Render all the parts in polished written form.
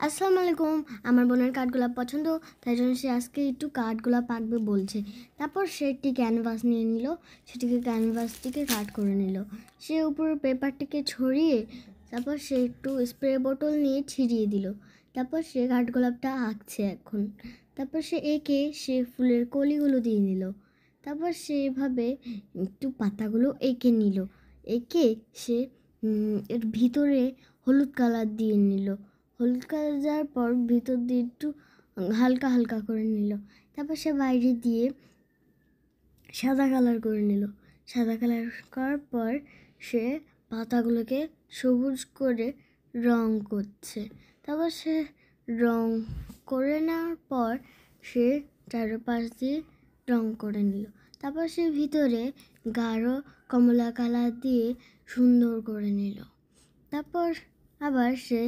আসসালামু আলাইকুম। আমার বোনের কাঠগোলাপ পছন্দ, তাই জন্য সে আজকে একটু কাঠগোলাপ আঁকবে বলছে। তারপর সে একটি ক্যানভাস নিয়ে নিল, ক্যানভাসটিকে কাট করে নিল। সে উপরের পেপারটিকে ছড়িয়ে তারপর সে একটু স্প্রে বোতল নিয়ে ছিটিয়ে দিল। তারপর সে কাঠগোলাপটা আঁকছে এখন। তারপর সে ফুলের কলিগুলো দিয়ে নিল। তারপর সে এভাবে একটু পাতাগুলো এঁকে নিল। এঁকে সে এর ভিতরে হলুদ কালার দিয়ে নিল। হলুদ কালার দেওয়ার পর ভিতর দিয়ে একটু হালকা হালকা করে নিল। তারপর সে বাইরে দিয়ে সাদা কালার করে নিল। সাদা কালার করার পর সে পাতাগুলোকে সবুজ করে রং করছে। তারপর সে রং করে নেওয়ার পর সে চারপাশ দিয়ে রং করে নিল। তারপর সে ভিতরে গাঢ় কমলা কালার দিয়ে সুন্দর করে নিল। তারপর আবার সে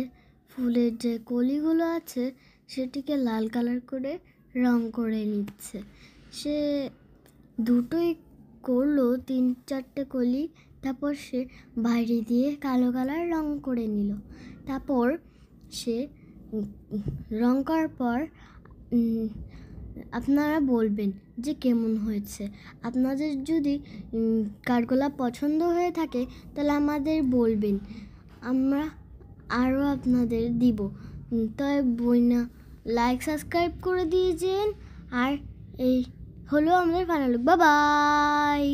ফুলের যে কলিগুলো আছে সেটিকে লাল কালার করে রং করে নিচ্ছে। সে দুটোই করলো, 3-4টে কলি। তারপর সে বাইরে দিয়ে কালো কালার রং করে নিল। তারপর সে রং করার পর আপনারা বলবেন যে কেমন হয়েছে। আপনাদের যদি কাঠগোলাপ পছন্দ হয়ে থাকে তাহলে আমাদের বলবেন, আমরা আরও আপনাদের দিব। তাই বইনা লাইক সাবস্ক্রাইব করে দিয়েছেন। আর এই হলো আমাদের ফাইনাল লুক। Bye bye.